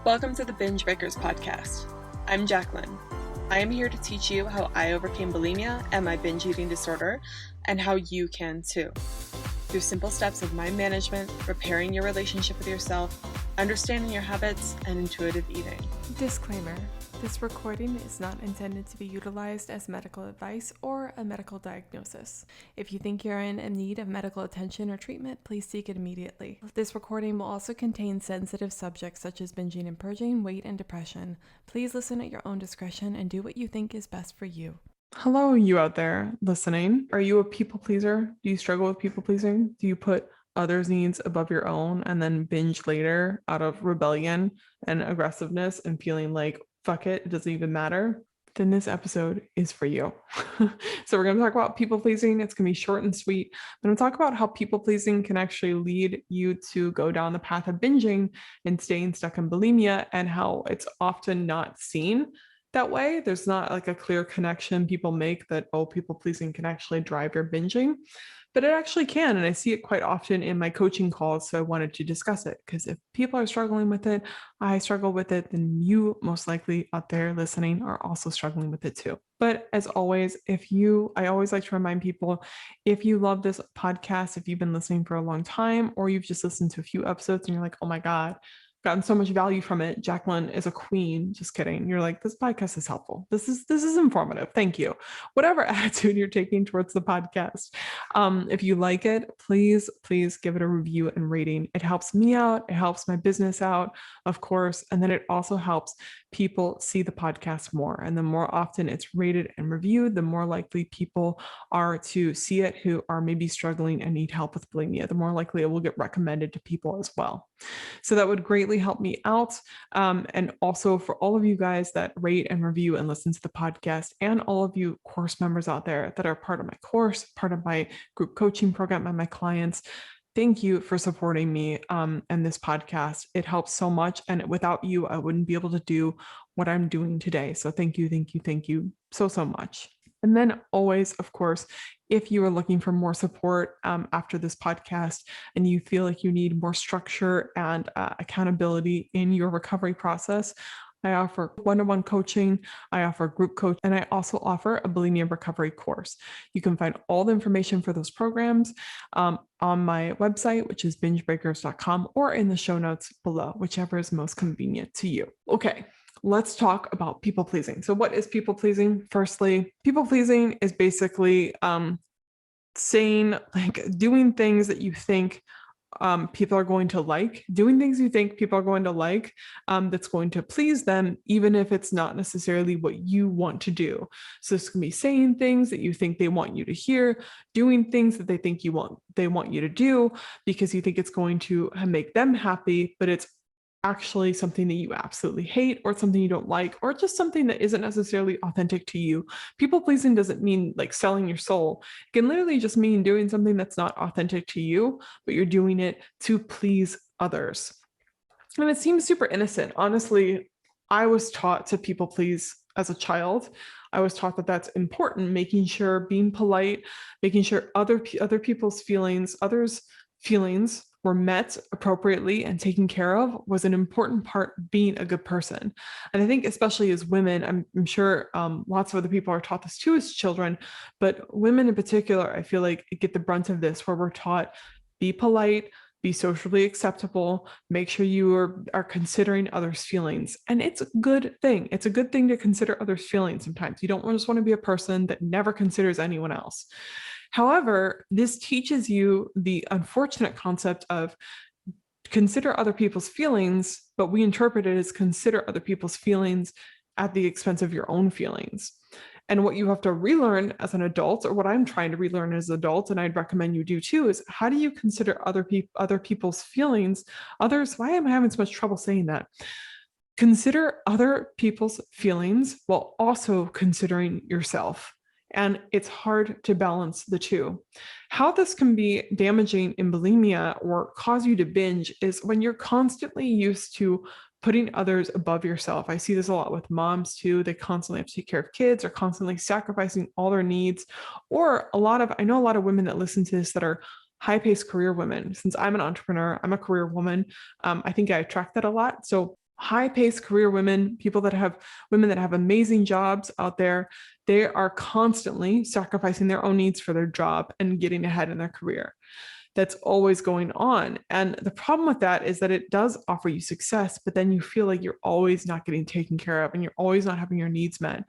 Welcome to the Binge Breakers podcast. I'm Jacqueline. I am here to teach you how I overcame bulimia and my binge eating disorder, and how you can too. Through simple steps of mind management, repairing your relationship with yourself, understanding your habits, and intuitive eating. Disclaimer: this recording is not intended to be utilized as medical advice or a medical diagnosis. If you think you're in need of medical attention or treatment, please seek it immediately. This recording will also contain sensitive subjects such as binging and purging, weight, and depression. Please listen at your own discretion and do what you think is best for you. Hello, you out there listening. Are you a people pleaser? Do you struggle with people pleasing? Do you put others' needs above your own and then binge later out of rebellion and aggressiveness and feeling like, fuck it, it doesn't even matter? Then this episode is for you. So we're going to talk about people pleasing. It's going to be short and sweet. I'm going to talk about how people pleasing can actually lead you to go down the path of binging and staying stuck in bulimia, and how it's often not seen that way. There's not like a clear connection people make that, oh, people pleasing can actually drive your binging, but it actually can. And I see it quite often in my coaching calls. So I wanted to discuss it, because if people are struggling with it, I struggle with it, then you most likely out there listening are also struggling with it too. But as always, I always like to remind people, if you love this podcast, if you've been listening for a long time, or you've just listened to a few episodes and you're like, oh my God, gotten so much value from it, Jacqueline is a queen. Just kidding. You're like, this podcast is helpful. This is informative. Thank you. Whatever attitude you're taking towards the podcast. If you like it, please give it a review and rating. It helps me out. It helps my business out, of course. And then it also helps people see the podcast more. And the more often it's rated and reviewed, the more likely people are to see it who are maybe struggling and need help with bulimia. The more likely it will get recommended to people as well. So that would greatly help me out. And also for all of you guys that rate and review and listen to the podcast, and all of you course members out there that are part of my course, part of my group coaching program, and my clients, thank you for supporting me and this podcast. It helps so much. And without you, I wouldn't be able to do what I'm doing today. So thank you so much. And then always, of course, if you are looking for more support after this podcast and you feel like you need more structure and accountability in your recovery process, I offer one-on-one coaching, I offer group coach, and I also offer a bulimia recovery course. You can find all the information for those programs on my website, which is bingebreakers.com, or in the show notes below, whichever is most convenient to you. Okay. Let's talk about people pleasing. So what is people pleasing? Firstly, people pleasing is basically saying, like, doing things that you think people are going to like, doing things you think people are going to like, that's going to please them, even if it's not necessarily what you want to do. So this can be saying things that you think they want you to hear, doing things that they think they want you to do because you think it's going to make them happy, but it's actually something that you absolutely hate, or something you don't like, or just something that isn't necessarily authentic to you. People pleasing doesn't mean like selling your soul. It can literally just mean doing something that's not authentic to you, but you're doing it to please others. And it seems super innocent. Honestly, I was taught to people please as a child. I was taught that that's important, making sure, being polite, making sure other people's feelings, others' feelings were met appropriately and taken care of was an important part of being a good person. And I think especially as women, I'm sure lots of other people are taught this too as children, but women in particular, I feel like get the brunt of this, where we're taught, be polite, be socially acceptable, make sure you are considering others' feelings. And it's a good thing. It's a good thing to consider others' feelings sometimes. You don't just want to be a person that never considers anyone else. However, this teaches you the unfortunate concept of consider other people's feelings, but we interpret it as consider other people's feelings at the expense of your own feelings. And what you have to relearn as an adult, or what I'm trying to relearn as an adult, and I'd recommend you do too, is how do you consider other people's feelings? Why am I having so much trouble saying that? Consider other people's feelings while also considering yourself. And it's hard to balance the two. How this can be damaging in bulimia or cause you to binge is when you're constantly used to putting others above yourself. I see this a lot with moms too. They constantly have to take care of kids, or constantly sacrificing all their needs. Or I know a lot of women that listen to this that are high-paced career women. Since I'm an entrepreneur, I'm a career woman. I think I attract that a lot. So high-paced career women, women that have amazing jobs out there, they are constantly sacrificing their own needs for their job and getting ahead in their career. That's always going on. And the problem with that is that it does offer you success, but then you feel like you're always not getting taken care of and you're always not having your needs met.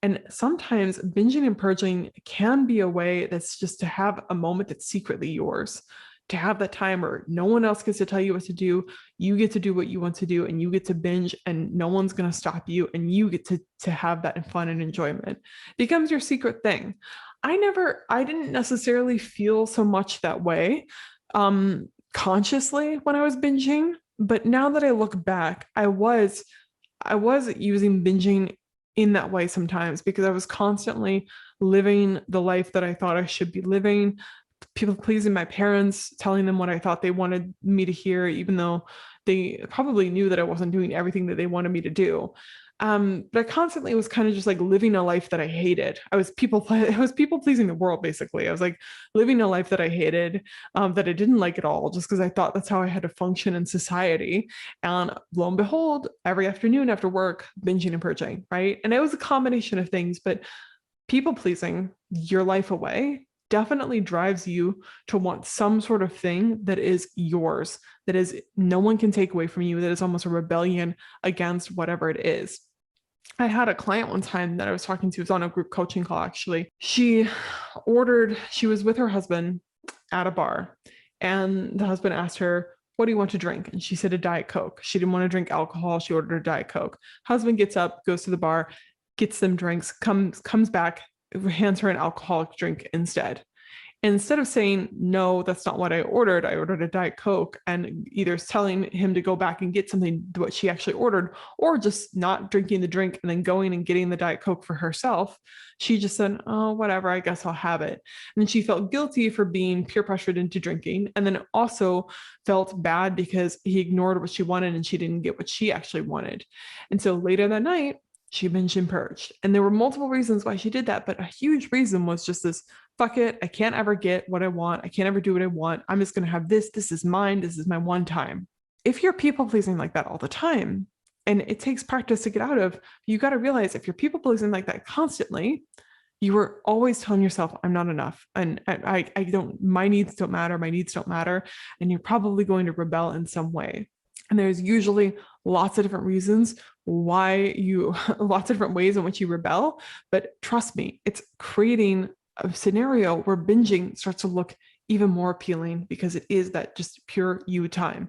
And sometimes binging and purging can be a way that's just to have a moment that's secretly yours, to have that time where no one else gets to tell you what to do. You get to do what you want to do and you get to binge and no one's going to stop you, and you get to have that fun and enjoyment. It becomes your secret thing. I didn't necessarily feel so much that way consciously when I was binging, but now that I look back, I was using binging in that way sometimes because I was constantly living the life that I thought I should be living, people pleasing my parents, telling them what I thought they wanted me to hear, even though they probably knew that I wasn't doing everything that they wanted me to do. But I constantly was kind of just like living a life that I hated. I was people pleasing the world, basically. I was like living a life that I hated, that I didn't like at all, just because I thought that's how I had to function in society. And lo and behold, every afternoon after work, binging and purging, right? And it was a combination of things, but people pleasing your life away definitely drives you to want some sort of thing that is yours, that is no one can take away from you, that is almost a rebellion against whatever it is. I had a client one time that I was talking to, it was on a group coaching call actually. She was with her husband at a bar, and the husband asked her, "What do you want to drink?" And she said a Diet Coke. She didn't want to drink alcohol. She ordered a Diet Coke. Husband gets up, goes to the bar, gets them drinks, comes back, hands her an alcoholic drink instead. Instead of saying, "No, that's not what I ordered a Diet Coke," and either telling him to go back and get something what she actually ordered, or just not drinking the drink and then going and getting the Diet Coke for herself, she just said, "Oh, whatever, I guess I'll have it." And then she felt guilty for being peer pressured into drinking, and then also felt bad because he ignored what she wanted and she didn't get what she actually wanted. And so later that night, she binged and purged. And there were multiple reasons why she did that, but a huge reason was just this, fuck it, I can't ever get what I want. I can't ever do what I want. I'm just going to have this. This is mine. This is my one time. If you're people pleasing like that all the time, and it takes practice to get out of, you got to realize if you're people pleasing like that constantly, you are always telling yourself, I'm not enough. And I don't, my needs don't matter. My needs don't matter. And you're probably going to rebel in some way. And there's usually lots of different reasons lots of different ways in which you rebel. But trust me, it's creating a scenario where binging starts to look even more appealing because it is that just pure you time.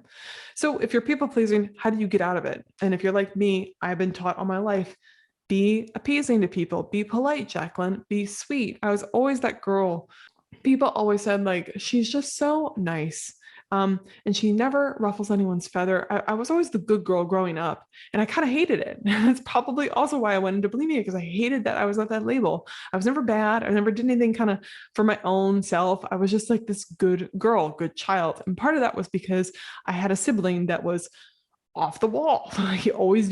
So if you're people pleasing, how do you get out of it? And if you're like me, I've been taught all my life, be appeasing to people, be polite, Jacqueline, be sweet. I was always that girl. People always said like, she's just so nice. And she never ruffles anyone's feather. I was always the good girl growing up, and I kind of hated it. That's probably also why I went into bulimia, because I hated that I was at that label. I was never bad. I never did anything kind of for my own self. I was just like this good girl, good child. And part of that was because I had a sibling that was off the wall, like always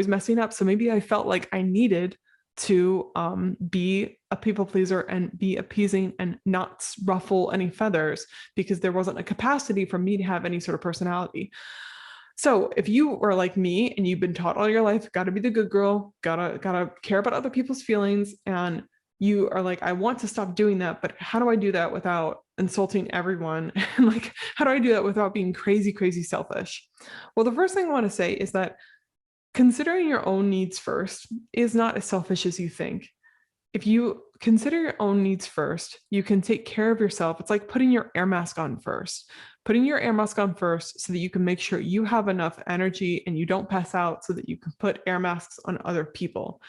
messing up. So maybe I felt like I needed to be a people pleaser and be appeasing and not ruffle any feathers, because there wasn't a capacity for me to have any sort of personality. So if you were like me and you've been taught all your life, got to be the good girl, gotta care about other people's feelings, and you are like, I want to stop doing that, but how do I do that without insulting everyone? And like, how do I do that without being crazy, crazy selfish? Well, the first thing I want to say is that considering your own needs first is not as selfish as you think. If you consider your own needs first, you can take care of yourself. It's like putting your air mask on first. Putting your air mask on first so that you can make sure you have enough energy and you don't pass out so that you can put air masks on other people.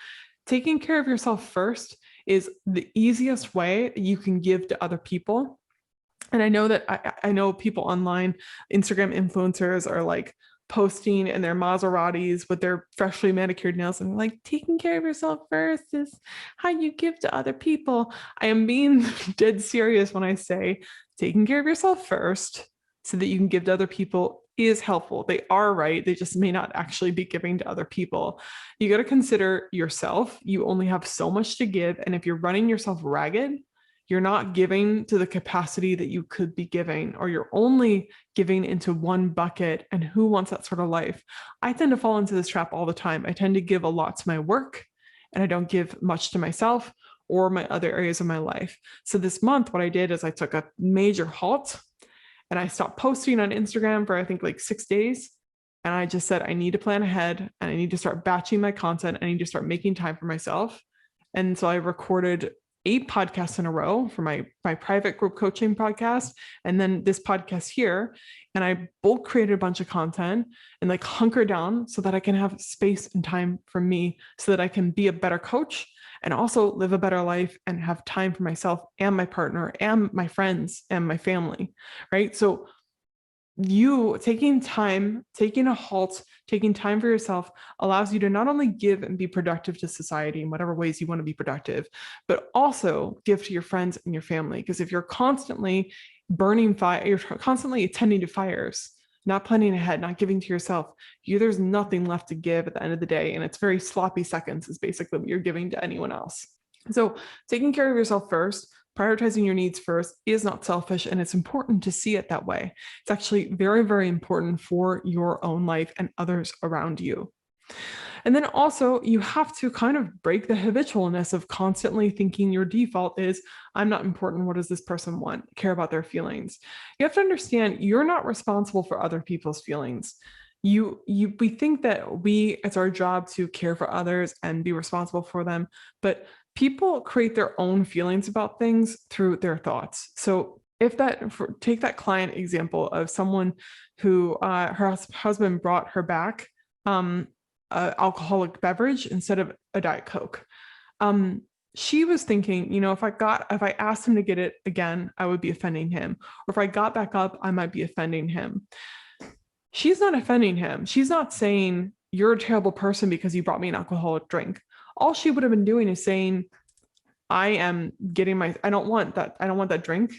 Taking care of yourself first is the easiest way that you can give to other people. And I know that I know people online, Instagram influencers are like, posting in their Maseratis with their freshly manicured nails and like, taking care of yourself first is how you give to other people. I am being dead serious when I say taking care of yourself first so that you can give to other people is helpful. They are right. They just may not actually be giving to other people. You got to consider yourself. You only have so much to give. And if you're running yourself ragged, you're not giving to the capacity that you could be giving, or you're only giving into one bucket. And who wants that sort of life? I tend to fall into this trap all the time. I tend to give a lot to my work and I don't give much to myself or my other areas of my life. So this month, what I did is I took a major halt and I stopped posting on Instagram for I think like 6 days. And I just said, I need to plan ahead and I need to start batching my content. I need to start making time for myself. And so I recorded 8 podcasts in a row for my private group coaching podcast. And then this podcast here. And I bulk created a bunch of content and like hunker down so that I can have space and time for me so that I can be a better coach and also live a better life and have time for myself and my partner and my friends and my family, right? So you taking time, taking a halt, taking time for yourself allows you to not only give and be productive to society in whatever ways you want to be productive, but also give to your friends and your family. Because if you're constantly burning fire, you're constantly attending to fires, not planning ahead, not giving to yourself, there's nothing left to give at the end of the day. And it's very sloppy seconds is basically what you're giving to anyone else. So taking care of yourself first, prioritizing your needs first is not selfish, and it's important to see it that way. It's actually very, very important for your own life and others around you. And then also you have to kind of break the habitualness of constantly thinking your default is, I'm not important. What does this person want? Care about their feelings. You have to understand you're not responsible for other people's feelings. We think that it's our job to care for others and be responsible for them, but people create their own feelings about things through their thoughts. So take that client example of someone who her husband brought her back alcoholic beverage instead of a Diet Coke. She was thinking, if I asked him to get it again, I would be offending him. Or if I got back up, I might be offending him. She's not offending him. She's not saying you're a terrible person because you brought me an alcoholic drink. All she would have been doing is saying, I don't want that drink.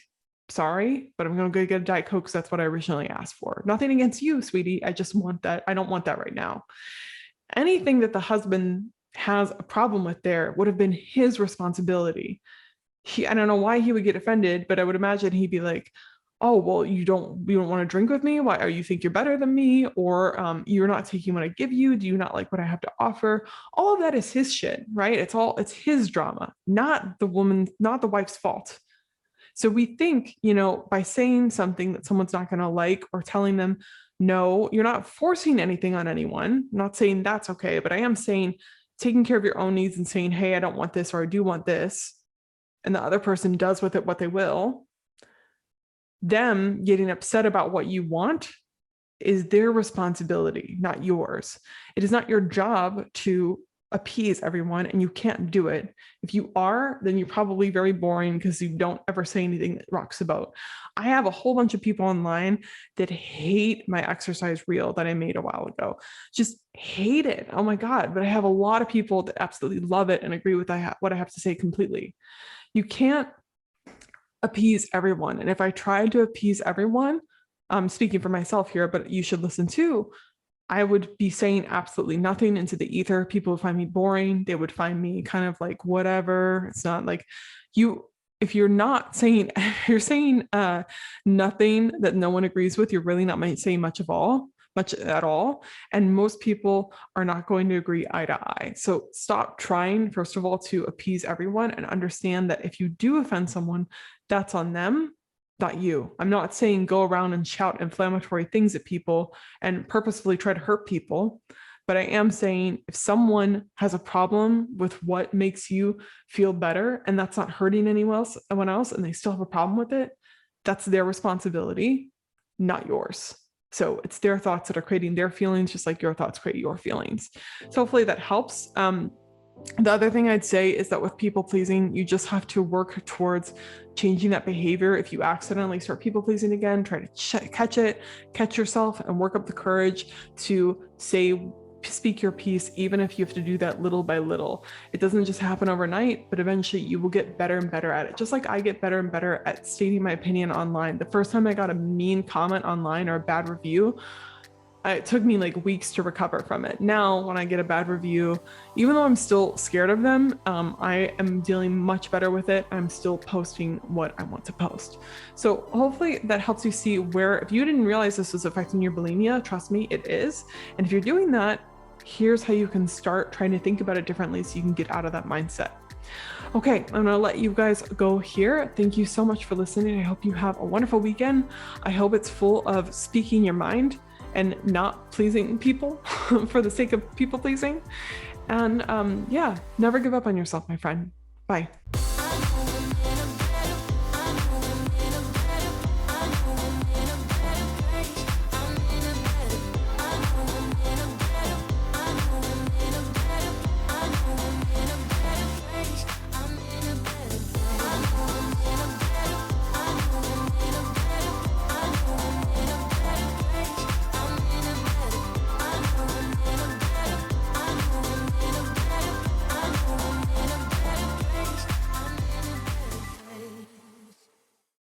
Sorry, but I'm going to go get a Diet Coke because that's what I originally asked for. Nothing against you, sweetie. I just want that. I don't want that right now. Anything that the husband has a problem with there would have been his responsibility. I don't know why he would get offended, but I would imagine he'd be like, oh, well, you don't want to drink with me? Why? Or you think you're better than me? Or you're not taking what I give you? Do you not like what I have to offer? All of that is his shit, right? It's his drama, not the wife's fault. So we think, by saying something that someone's not going to like or telling them, no, you're not forcing anything on anyone. I'm not saying that's okay, but I am saying taking care of your own needs and saying, hey, I don't want this, or I do want this. And the other person does with it what they will. Them getting upset about what you want is their responsibility, not yours. It is not your job to appease everyone, and you can't do it. If you are, then you're probably very boring because you don't ever say anything that rocks the boat. I have a whole bunch of people online that hate my exercise reel that I made a while ago. Just hate it. Oh my God. But I have a lot of people that absolutely love it and agree with what I have to say completely. You can't appease everyone. And if I tried to appease everyone, I'm speaking for myself here, but you should listen too, I would be saying absolutely nothing into the ether. People would find me boring. They would find me kind of like whatever. It's not like if you're not saying, you're saying nothing that no one agrees with, you're really not saying much at all. And most people are not going to agree eye to eye. So stop trying, first of all, to appease everyone, and understand that if you do offend someone, that's on them, not you. I'm not saying go around and shout inflammatory things at people and purposefully try to hurt people. But I am saying if someone has a problem with what makes you feel better and that's not hurting anyone else, and they still have a problem with it, that's their responsibility, not yours. So it's their thoughts that are creating their feelings, just like your thoughts create your feelings. So hopefully that helps. The other thing I'd say is that with people pleasing, you just have to work towards changing that behavior. If you accidentally start people pleasing again, try to catch yourself and work up the courage to speak your piece, even if you have to do that little by little. It doesn't just happen overnight, but eventually you will get better and better at it. Just like I get better and better at stating my opinion online. The first time I got a mean comment online or a bad review, It took me like weeks to recover from it. Now, when I get a bad review, even though I'm still scared of them, I am dealing much better with it. I'm still posting what I want to post. So hopefully that helps you see where, if you didn't realize this was affecting your bulimia, trust me, it is. And if you're doing that, here's how you can start trying to think about it differently so you can get out of that mindset. Okay, I'm gonna let you guys go here. Thank you so much for listening. I hope you have a wonderful weekend. I hope it's full of speaking your mind and not pleasing people for the sake of people pleasing. And yeah, never give up on yourself, my friend. Bye.